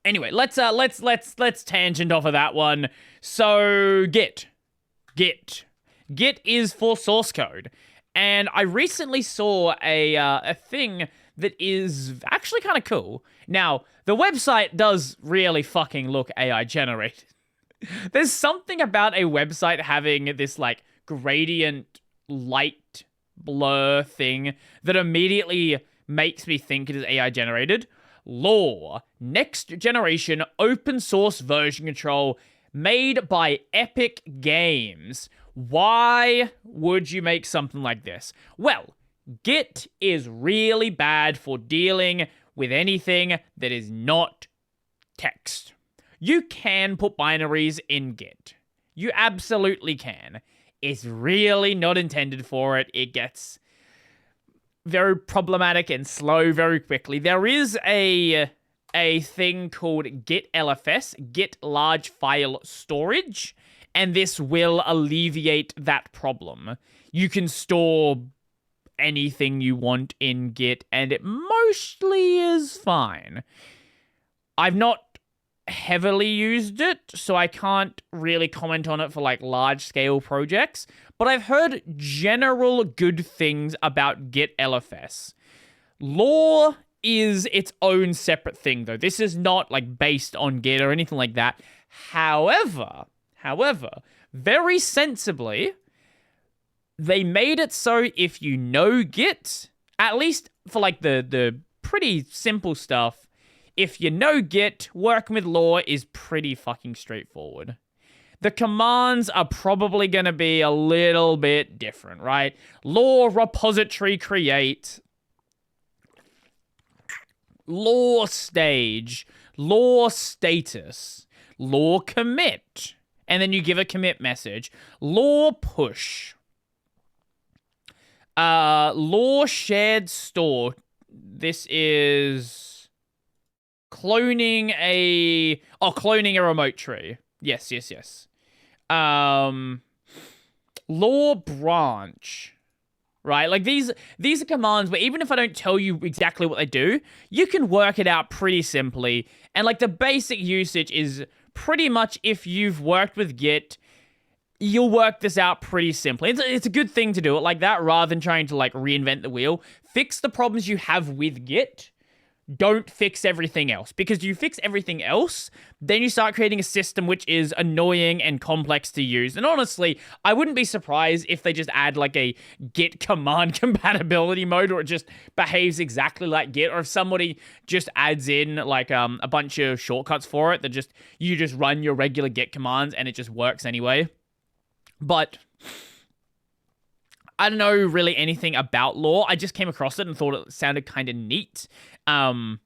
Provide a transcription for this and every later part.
Anyway, let's tangent off of that one. So Git is for source code, and I recently saw a thing that is actually kind of cool. Now, the website does really fucking look AI generated. There's something about a website having this like gradient light blur thing that immediately makes me think it is AI generated. Lore, next generation open source version control made by Epic Games. Why would you make something like this? Well, Git is really bad for dealing with anything that is not text. You can put binaries in Git. You absolutely can. It's really not intended for it. It gets very problematic and slow very quickly. There is a thing called Git LFS, Git Large File Storage, and this will alleviate that problem. You can store anything you want in Git, and it mostly is fine. I've not heavily used it, so I can't really comment on it for like large scale projects, but I've heard general good things about Git LFS. Lore is its own separate thing though. This is not like based on Git or anything like that. However, very sensibly, they made it so if you know Git, at least for like the pretty simple stuff, if you know Git, working with Lore is pretty fucking straightforward. The commands are probably going to be a little bit different, right? Lore repository create, lore stage, lore status, lore commit, and then you give a commit message, lore push, lore shared store. This is cloning a remote tree. Yes. Lore branch. Right? Like these are commands where even if I don't tell you exactly what they do, you can work it out pretty simply. And like the basic usage is pretty much if you've worked with Git, you'll work this out pretty simply. It's a good thing to do it like that rather than trying to like reinvent the wheel. Fix the problems you have with Git. Don't fix everything else, because you fix everything else, then you start creating a system which is annoying and complex to use. And honestly, I wouldn't be surprised if they just add like a Git command compatibility mode, or it just behaves exactly like Git, or if somebody just adds in like a bunch of shortcuts for it that just you just run your regular Git commands and it just works anyway. But I don't know really anything about Lore. I just came across it and thought it sounded kind of neat. I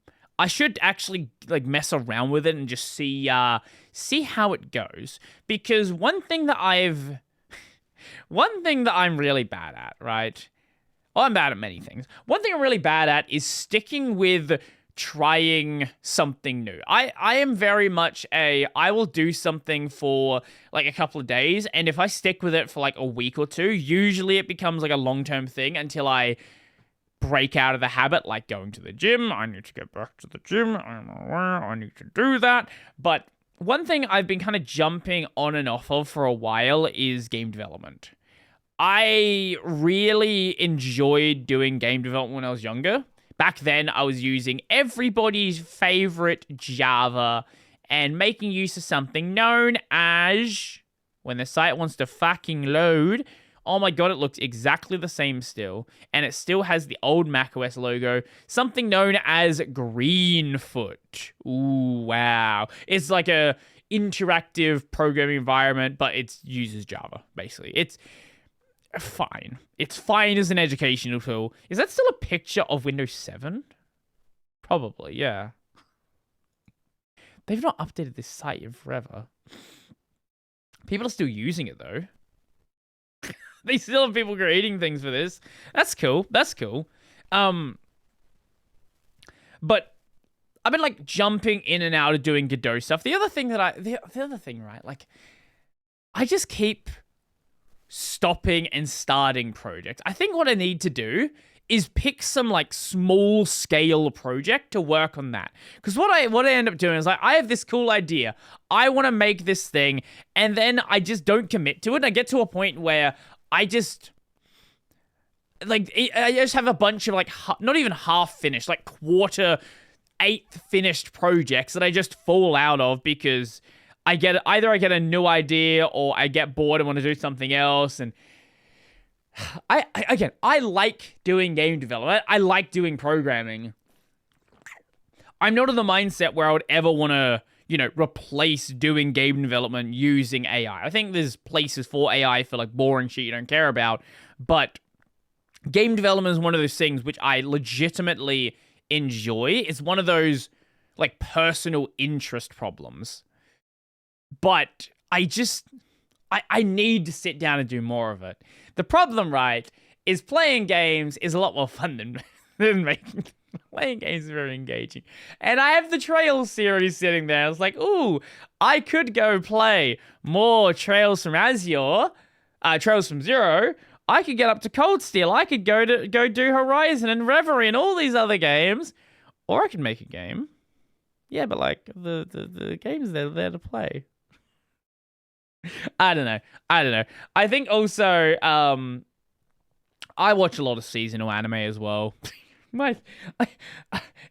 should actually like mess around with it and just see how it goes. Because one thing that I'm really bad at, right? Well, I'm bad at many things. One thing I'm really bad at is sticking with trying something new. I am very much I will do something for like a couple of days, and if I stick with it for like a week or two, usually it becomes like a long-term thing until I break out of the habit, like going to the gym. I need to get back to the gym. I'm aware I need to do that. But one thing I've been kind of jumping on and off of for a while is game development. I really enjoyed doing game development when I was younger. Back then, I was using everybody's favorite Java and making use of something known as, when the site wants to fucking load, oh my god, it looks exactly the same still, and it still has the old macOS logo, something known as Greenfoot. Ooh, wow. It's like a interactive programming environment, but it uses Java, basically. It's fine. It's fine as an educational tool. Is that still a picture of Windows 7? Probably, yeah. They've not updated this site in forever. People are still using it, though. They still have people creating things for this. That's cool. But I've been, like, jumping in and out of doing Godot stuff. The other thing, right? Like, I just keep stopping and starting projects. I think what I need to do is pick some like small scale project to work on that. Because what I end up doing is like, I have this cool idea. I want to make this thing, and then I just don't commit to it. And I get to a point where I just have a bunch of like not even half finished, like quarter, eighth finished projects that I just fall out of because either I get a new idea or I get bored and want to do something else. And I like doing game development. I like doing programming. I'm not in the mindset where I would ever want to, replace doing game development using AI. I think there's places for AI for like boring shit you don't care about, but game development is one of those things which I legitimately enjoy. It's one of those like personal interest problems. But I need to sit down and do more of it. The problem, right, is playing games is a lot more fun than making. Playing games is very engaging. And I have the Trails series sitting there. I was like, ooh, I could go play more Trails from Azure, Trails from Zero. I could get up to Cold Steel. I could go do Horizon and Reverie and all these other games. Or I could make a game. Yeah, but like the games they're there to play. I don't know. I think also I watch a lot of seasonal anime as well.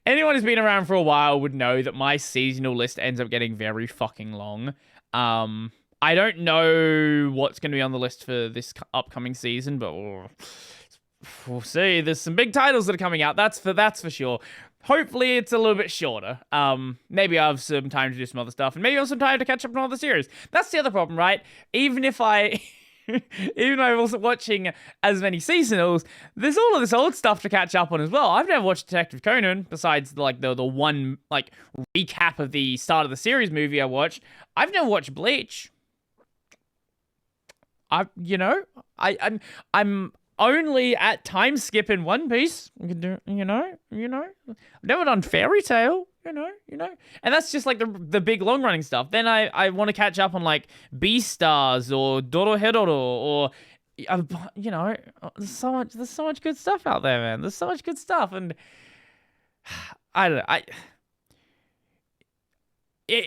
Anyone who's been around for a while would know that my seasonal list ends up getting very fucking long. I don't know what's going to be on the list for this upcoming season, but we'll see. There's some big titles that are coming out. That's for sure. Hopefully it's a little bit shorter. Maybe I have some time to do some other stuff, and maybe I have some time to catch up on all the series. That's the other problem, right? Even if I wasn't watching as many seasonals, there's all of this old stuff to catch up on as well. I've never watched Detective Conan besides the one like recap of the start of the series movie I watched. I've never watched Bleach. I'm only at time skip in One Piece. You can do, I've never done Fairy Tail, and that's just like the big long running stuff. Then I want to catch up on like Beastars or Dorohedoro or, there's so much good stuff out there, man. There's so much good stuff, and I don't know.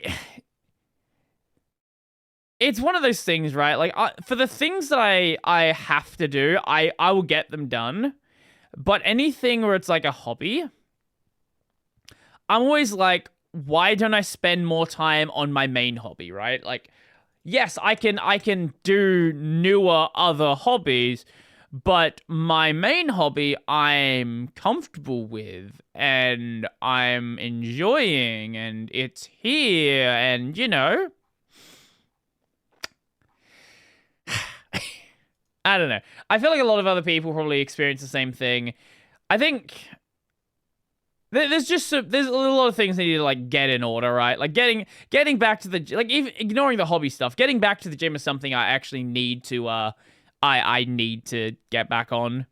It's one of those things, right? Like, for the things that I have to do, I will get them done. But anything where it's like a hobby, I'm always like, why don't I spend more time on my main hobby, right? Like, yes, I can do newer other hobbies, but my main hobby I'm comfortable with and I'm enjoying and it's here and, I don't know. I feel like a lot of other people probably experience the same thing. I think there's a lot of things that need to like get in order, right? Like getting back to the even ignoring the hobby stuff, getting back to the gym is something I actually need to I need to get back on.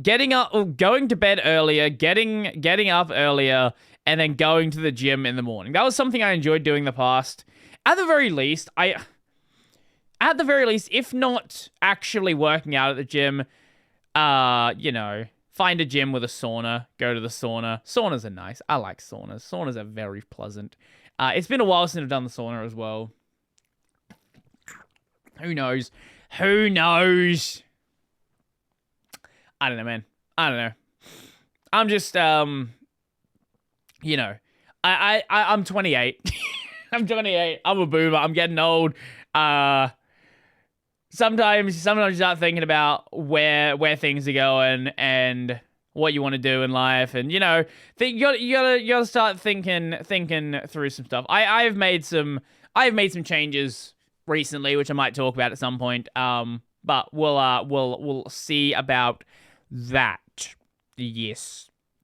Getting up, going to bed earlier, getting up earlier, and then going to the gym in the morning. That was something I enjoyed doing in the past. At the very least, if not actually working out at the gym, find a gym with a sauna, go to the sauna. Saunas are nice. I like saunas. Saunas are very pleasant. It's been a while since I've done the sauna as well. Who knows? I don't know, man. I don't know. I'm just, I'm 28. I'm 28. I'm a boomer. I'm getting old. Sometimes you start thinking about where things are going and what you want to do in life, and you gotta start thinking through some stuff. I've made some changes recently, which I might talk about at some point. But we'll see about that. Yes.